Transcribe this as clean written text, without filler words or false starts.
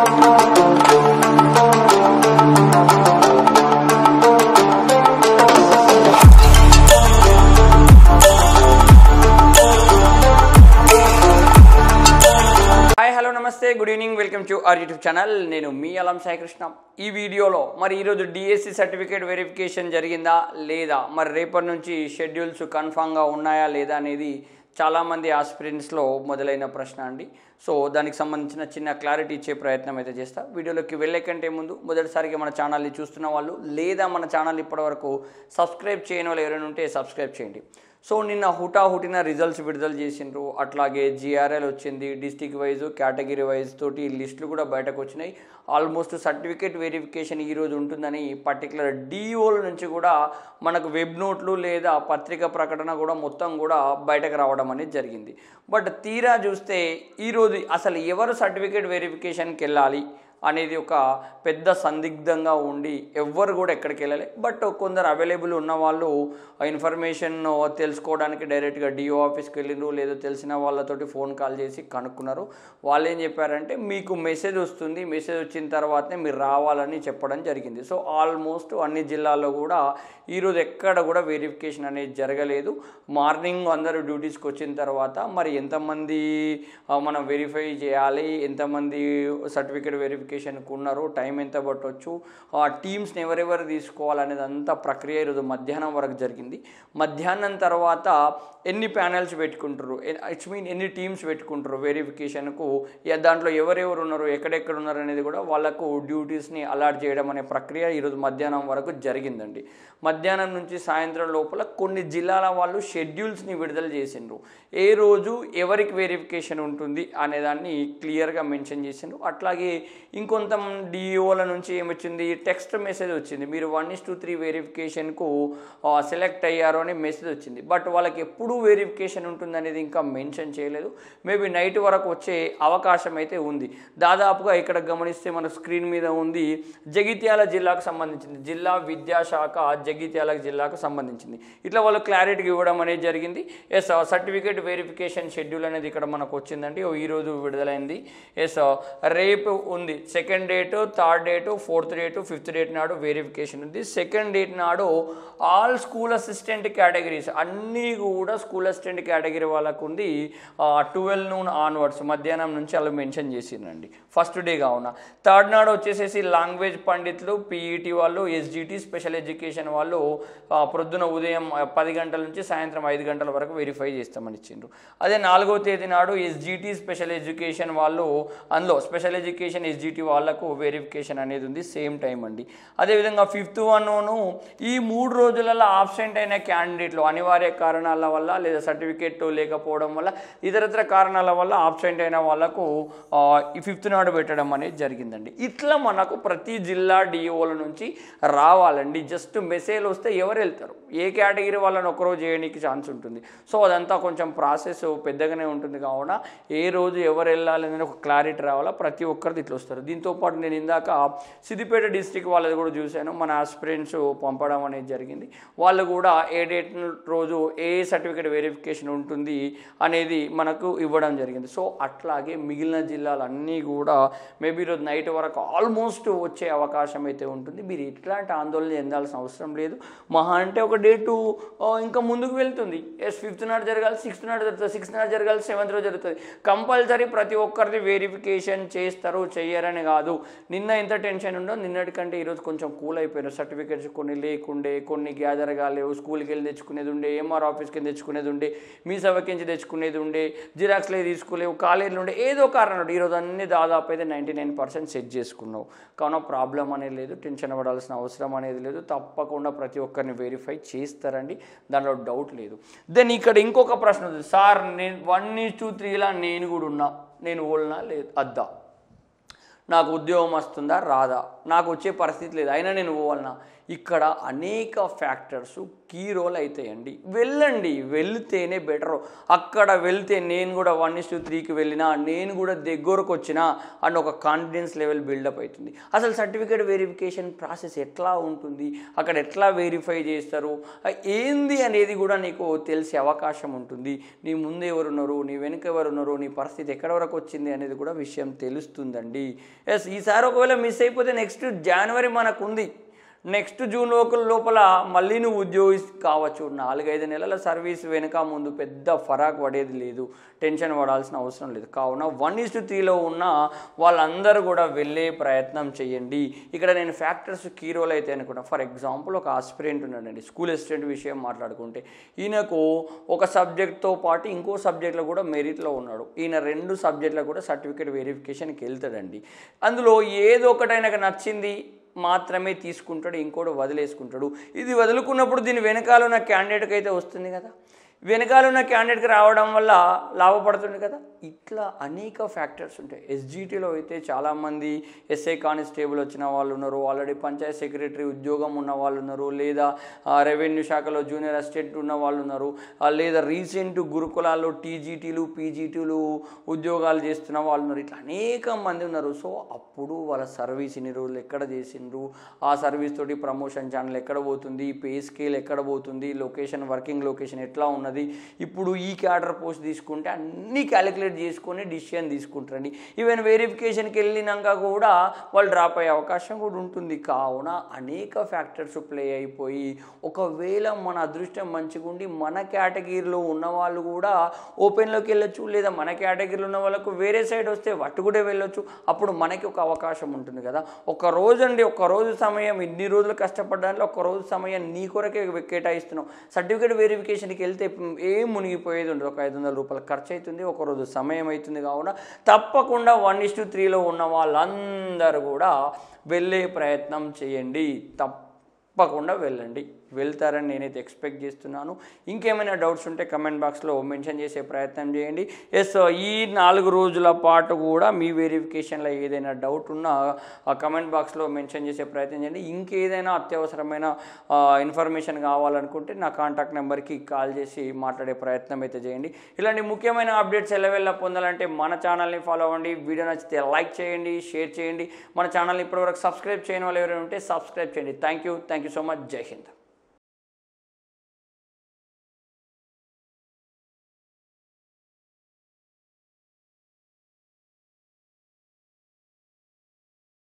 నమస్తే good evening welcome to our YouTube channel నేను మీ అలం సాయి కృష్ణ ఈ వీడియోలో మరి ఈరోజు డిఎస్సి సర్టిఫికేట్ వెరిఫికేషన్ జరిగిందా లేదా మరి రేపటి నుంచి షెడ్యూల్స్ కన్ఫామ్గా ఉన్నాయా లేదా అనేది చాలామంది ఆస్పిరెంట్స్లో మొదలైన ప్రశ్న అండి. సో దానికి సంబంధించిన చిన్న క్లారిటీ ఇచ్చే ప్రయత్నం అయితే చేస్తా. వీడియోలోకి వెళ్ళే కంటే ముందు మొదటిసారిగా మన ఛానల్ని చూస్తున్న వాళ్ళు లేదా మన ఛానల్ ఇప్పటివరకు సబ్స్క్రైబ్ చేయని వాళ్ళు ఎవరైనా ఉంటే సబ్స్క్రైబ్ చేయండి. సో నిన్న హుటాహుటిన రిజల్ట్స్ విడుదల చేసిండ్రు. అట్లాగే జిఆర్ఎల్ వచ్చింది, డిస్టిక్ వైజ్ కేటగిరీ వైజ్ తోటి లిస్టులు కూడా బయటకు వచ్చినాయి. ఆల్మోస్ట్ సర్టిఫికేట్ వెరిఫికేషన్ ఈరోజు ఉంటుందని పర్టికులర్ డిఓల నుంచి కూడా మనకు వెబ్ నోట్లు లేదా పత్రిక ప్రకటన కూడా మొత్తం కూడా బయటకు రావడం అనేది జరిగింది. బట్ తీరా చూస్తే ఈరోజు అసలు ఎవరు సర్టిఫికేట్ వెరిఫికేషన్కి వెళ్ళాలి అనేది ఒక పెద్ద సందిగ్ధంగా ఉండి ఎవ్వరు కూడా ఎక్కడికి వెళ్ళాలి. బట్ కొందరు అవైలబుల్ ఉన్న వాళ్ళు ఇన్ఫర్మేషన్ తెలుసుకోవడానికి డైరెక్ట్గా డిఓ ఆఫీస్కి వెళ్ళిండ్రు, లేదో తెలిసిన వాళ్ళతోటి ఫోన్ కాల్ చేసి కనుక్కున్నారు. వాళ్ళు ఏం చెప్పారంటే మీకు మెసేజ్ వస్తుంది, మెసేజ్ వచ్చిన తర్వాతనే మీరు రావాలని చెప్పడం జరిగింది. సో ఆల్మోస్ట్ అన్ని జిల్లాల్లో కూడా ఈరోజు ఎక్కడ కూడా వెరిఫికేషన్ అనేది జరగలేదు. మార్నింగ్ అందరూ డ్యూటీస్కి వచ్చిన తర్వాత మరి ఎంతమంది మనం వెరిఫై చేయాలి, ఎంతమంది సర్టిఫికేట్ వెరిఫికేషన్కి ఉన్నారు, టైం ఎంత పట్టవచ్చు, టీమ్స్ని ఎవరెవరు తీసుకోవాలనేది అంతా ప్రక్రియ ఈరోజు మధ్యాహ్నం వరకు జరిగింది. మధ్యాహ్నం తర్వాత ఎన్ని ప్యానెల్స్ పెట్టుకుంటారు, ఎన్ని టీమ్స్ పెట్టుకుంటారు వెరిఫికేషన్కు, దాంట్లో ఎవరెవరు ఉన్నారు, ఎక్కడెక్కడ ఉన్నారు అనేది కూడా వాళ్ళకు డ్యూటీస్ని అలాట్ చేయడం అనే ప్రక్రియ ఈరోజు మధ్యాహ్నం వరకు జరిగిందండి. మధ్యాహ్నం నుంచి సాయంత్రం లోపల కొన్ని జిల్లాల వాళ్ళు షెడ్యూల్స్ని విడుదల చేసిండ్రు. ఏ రోజు ఎవరికి వెరిఫికేషన్ ఉంటుంది అనేదాన్ని క్లియర్గా మెన్షన్ చేసిండ్రు. అట్లాగే ఇంకొంత డిఓల నుంచి ఏమొచ్చింది, టెక్స్ట్ మెసేజ్ వచ్చింది, మీరు 1:3 వెరిఫికేషన్కు సెలెక్ట్ అయ్యారు అని మెసేజ్ వచ్చింది. బట్ వాళ్ళకి ఎప్పుడు వెరిఫికేషన్ ఉంటుంది అనేది ఇంకా మెన్షన్ చేయలేదు. మేబీ నైట్ వరకు వచ్చే అవకాశం అయితే ఉంది. దాదాపుగా ఇక్కడ గమనిస్తే మన స్క్రీన్ మీద ఉంది జగిత్యాల జిల్లాకు సంబంధించింది, జిల్లా విద్యాశాఖ జగిత్యాల జిల్లాకు సంబంధించింది. ఇట్లా వాళ్ళు క్లారిటీగా ఇవ్వడం అనేది జరిగింది. ఎస్ సర్టిఫికేట్ వెరిఫికేషన్ షెడ్యూల్ అనేది ఇక్కడ మనకు వచ్చిందండి, ఈరోజు విడుదలైంది. ఎస్ రేపు ఉంది, second date, third date, fourth date, fifth date నాడు వెరిఫికేషన్ ఉంది. సెకండ్ డేట్ నాడు ఆల్ స్కూల్ అసిస్టెంట్ కేటగిరీస్ అన్నీ కూడా స్కూల్ అసిస్టెంట్ కేటగిరీ వాళ్ళకు ఉంది. 12 noon ఆన్వర్డ్స్ మధ్యాహ్నం నుంచి అలా మెన్షన్ చేసిందండి ఫస్ట్ డే కావున. థర్డ్ నాడు వచ్చేసేసి లాంగ్వేజ్ పండితులు, పీఈటీ వాళ్ళు, ఎస్జిటి స్పెషల్ ఎడ్యుకేషన్ వాళ్ళు ప్రొద్దున ఉదయం 10 గంటల నుంచి సాయంత్రం 5 గంటల వరకు వెరిఫై చేస్తామని ఇచ్చిండ్రు. అదే 4వ తేదీ నాడు ఎస్జిటి స్పెషల్ ఎడ్యుకేషన్ వాళ్ళు, అందులో స్పెషల్ ఎడ్యుకేషన్ ఎస్జిటి వాళ్ళకు వెరిఫికేషన్ అనేది ఉంది, సేమ్ టైం అండి. అదేవిధంగా 5th one ఈ 3 రోజులలో ఆబ్సెంట్ అయిన క్యాండిడేట్లు అనివార్య కారణాల వల్ల లేదా సర్టిఫికేట్ లేకపోవడం వల్ల ఇతరత్ర కారణాల వల్ల ఆబ్సెంట్ అయిన వాళ్ళకు ఈ 5th నాడు పెట్టడం అనేది జరిగిందండి. ఇట్లా మనకు ప్రతి జిల్లా డిఓల నుంచి రావాలండి. జస్ట్ మెసేజ్ వస్తే ఎవరు వెళ్తారు, ఏ కేటగిరీ వాళ్ళని ఒకరోజు చేయడానికి ఛాన్స్ ఉంటుంది. సో అదంతా కొంచెం ప్రాసెస్ పెద్దగానే ఉంటుంది. కావున ఏ రోజు ఎవరు వెళ్ళాలి అనేది ఒక క్లారిటీ రావాలా, ప్రతి ఒక్కరిది ఇట్లా వస్తారు. దీంతోపాటు నేను ఇందాక సిద్దిపేట డిస్ట్రిక్ట్ వాళ్ళది కూడా చూశాను, మన ఆస్పిరెంట్స్ పంపడం అనేది జరిగింది. వాళ్ళు కూడా ఏ డేట్ రోజు ఏ సర్టిఫికేట్ వెరిఫికేషన్ ఉంటుంది అనేది మనకు ఇవ్వడం జరిగింది. సో అట్లాగే మిగిలిన జిల్లాలన్నీ కూడా మేబీ ఈరోజు నైట్ వరకు ఆల్మోస్ట్ వచ్చే అవకాశం అయితే ఉంటుంది. మీరు ఇట్లాంటి ఆందోళన చెందాల్సిన అవసరం లేదు. మహా అంటే ఒక డేటు ఇంకా ముందుకు వెళ్తుంది. 5th నాడు జరగాలి, 6th నాడు జరుగుతుంది, 6th నాడు జరగాలి, 7th రోజు జరుగుతుంది. కంపల్సరీ ప్రతి ఒక్కరిది వెరిఫికేషన్ చేస్తారు, చెయ్యరని కాదు. నిన్న ఎంత టెన్షన్ ఉండో నిన్నటికంటే ఈరోజు కొంచెం కూల్ అయిపోయినారు. సర్టిఫికేట్స్ కొన్ని లేకుండే, కొన్ని గ్యాదర్ కాలేవు, స్కూల్కి వెళ్ళి తెచ్చుకునేది ఉండే, ఎంఆర్ ఆఫీస్కి వెళ్ళి తెచ్చుకునేది ఉండే, మీ సభకించి తెచ్చుకునేది ఉండే, జిరాక్స్లో తీసుకోలేవు, కాలేజీలు ఉండే, ఏదో కారణం ఈరోజు అన్ని దాదాపు అయితే 99% సెట్ చేసుకున్నావు. కావున ప్రాబ్లం అనేది లేదు, టెన్షన్ పడాల్సిన అవసరం అనేది లేదు. తప్పకుండా ప్రతి ఒక్కరిని వెరిఫై చేస్తారండి, దాంట్లో డౌట్ లేదు. దెన్ ఇక్కడ ఇంకొక ప్రశ్న ఉంది, సార్ నేను 1:3లా నేను కూడా ఉన్నా, నేను ఓల్నా లేదు అద్దా, నాకు ఉద్యోగం వస్తుందా రాదా, నాకు వచ్చే పరిస్థితి లేదు, అయినా నేను పోవాలన్నా, ఇక్కడ అనేక ఫ్యాక్టర్స్ కీ రోల్ అవుతాయండి. వెళ్ళండి, వెళ్తేనే బెటరు. అక్కడ వెళ్తే నేను కూడా 1:3కి వెళ్ళినా, నేను కూడా దగ్గరకు వచ్చినా అండ్ ఒక కాన్ఫిడెన్స్ లెవెల్ బిల్డప్ అవుతుంది. అసలు సర్టిఫికేట్ వెరిఫికేషన్ ప్రాసెస్ ఎట్లా ఉంటుంది, అక్కడ ఎట్లా వెరిఫై చేస్తారు, ఏంది అనేది కూడా నీకు తెలిసే అవకాశం ఉంటుంది. నీ ముందు ఎవరున్నారు, నీ వెనుక ఎవరున్నారు, నీ పరిస్థితి ఎక్కడి వరకు వచ్చింది అనేది కూడా విషయం తెలుస్తుందండి. ఎస్, ఈసారి ఒకవేళ మిస్ అయిపోతే నెక్స్ట్ జనవరి మనకు ఉంది. నెక్స్ట్ జూన్ లోపల మళ్ళీ నువ్వు ఉద్యోగి కావచ్చు. 4-5 నెలల సర్వీస్ వెనుక ముందు పెద్ద ఫరాక్ పడేది లేదు, టెన్షన్ పడాల్సిన అవసరం లేదు. కావున 1:3లో ఉన్న వాళ్ళందరూ కూడా వెళ్ళే ప్రయత్నం చేయండి. ఇక్కడ నేను ఫ్యాక్టర్స్ కీ రోల్ అయితే అనుకుంటా. ఫర్ ఎగ్జాంపుల్ ఒక ఆస్పిరెంట్ ఉన్నాడండి, స్కూల్ అసిస్టెంట్ విషయం మాట్లాడుకుంటే ఈయనకు ఒక సబ్జెక్ట్తో పాటు ఇంకో సబ్జెక్ట్లో కూడా మెరిట్లో ఉన్నాడు. ఈయన 2 సబ్జెక్టులో కూడా సర్టిఫికేట్ వెరిఫికేషన్కి వెళ్తాడండి. అందులో ఏదో ఒకటి ఆయనకు నచ్చింది మాత్రమే తీసుకుంటాడు, ఇంకోటి వదిలేసుకుంటాడు. ఇది వదులుకున్నప్పుడు దీని వెనకాల ఉన్న క్యాండిడేట్కి అయితే వస్తుంది కదా, వెనకాల ఉన్న క్యాండిడేట్కి రావడం వల్ల లాభపడుతుంది కదా. ఇట్లా అనేక ఫ్యాక్టర్స్ ఉంటాయి. ఎస్జిటిలో అయితే చాలామంది ఎస్ఐ కానిస్టేబుల్ వచ్చిన వాళ్ళు ఉన్నారు, ఆల్రెడీ పంచాయత్ సెక్రటరీ ఉద్యోగం ఉన్న వాళ్ళు ఉన్నారు, లేదా రెవెన్యూ శాఖలో జూనియర్ అసిస్టెంట్ ఉన్న వాళ్ళు ఉన్నారు, లేదా రీసెంట్ గురుకులాల్లో టీజీటీలు పీజీటీలు ఉద్యోగాలు చేస్తున్న వాళ్ళు ఉన్నారు. ఇట్లా అనేక మంది ఉన్నారు. సో అప్పుడు వాళ్ళ సర్వీస్ ఇన్ని రోజులు ఎక్కడ చేసిండ్రు, ఆ సర్వీస్ తోటి ప్రమోషన్ ఛానల్ ఎక్కడ పోతుంది, పే స్కేల్ ఎక్కడ పోతుంది, లొకేషన్ వర్కింగ్ లొకేషన్ ఎట్లా ఉన్నది, ఇప్పుడు ఈ క్యాడర్ పోస్ట్ తీసుకుంటే అన్నీ క్యాలిక్యులేట్ చేసుకొని డిసిషన్ తీసుకుంటారండి. ఈవెన్ వెరిఫికేషన్కి వెళ్ళినాక కూడా వాళ్ళు డ్రాప్ అయ్యే అవకాశం కూడా ఉంటుంది. కావున అనేక ఫ్యాక్టర్స్ ప్లే అయిపోయి ఒకవేళ మన అదృష్టం మంచిగా ఉండి మన కేటగిరీలో ఉన్న వాళ్ళు కూడా ఓపెన్లోకి వెళ్ళొచ్చు, లేదా మన కేటగిరీలో ఉన్న వాళ్ళకు వేరే సైడ్ వస్తే వట్టు కూడా వెళ్ళొచ్చు. అప్పుడు మనకి ఒక అవకాశం ఉంటుంది కదా. ఒక రోజు సమయం, ఇన్ని రోజులు కష్టపడడానికి ఒక రోజు సమయం నీ కొరకే కేటాయిస్తున్నాం. సర్టిఫికేట్ వెరిఫికేషన్కి వెళ్తే ఏం మునిగిపోయేది ఉండదు. ఒక 500 రూపాయలు ఖర్చు అవుతుంది, ఒక రోజు సమయం అవుతుంది. కావున తప్పకుండా 1:3లో ఉన్న వాళ్ళందరూ కూడా వెళ్ళే ప్రయత్నం చేయండి. తప్పకుండా వెళ్ళండి, వెళ్తారని నేనైతే ఎక్స్పెక్ట్ చేస్తున్నాను. ఇంకేమైనా డౌట్స్ ఉంటే కమెంట్ బాక్స్లో మెన్షన్ చేసే ప్రయత్నం చేయండి. ఎస్, ఈ 4 రోజుల పాటు కూడా మీ వెరిఫికేషన్లో ఏదైనా డౌట్ ఉన్నా కమెంట్ బాక్స్లో మెన్షన్ చేసే ప్రయత్నం చేయండి. ఇంకేదైనా అత్యవసరమైన ఇన్ఫర్మేషన్ కావాలనుకుంటే నా కాంటాక్ట్ నెంబర్కి కాల్ చేసి మాట్లాడే ప్రయత్నం అయితే చేయండి. ఇలాంటి ముఖ్యమైన అప్డేట్స్ ఎల్లవెల్లా పొందాలంటే మన ఛానల్ని ఫాలో అవ్వండి. వీడియో నచ్చితే లైక్ చేయండి, షేర్ చేయండి. మన ఛానల్ని ఇప్పటివరకు సబ్స్క్రైబ్ చేయని వాళ్ళు ఎవరైనా ఉంటే సబ్స్క్రైబ్ చేయండి. Thank you so much. జై హింద్.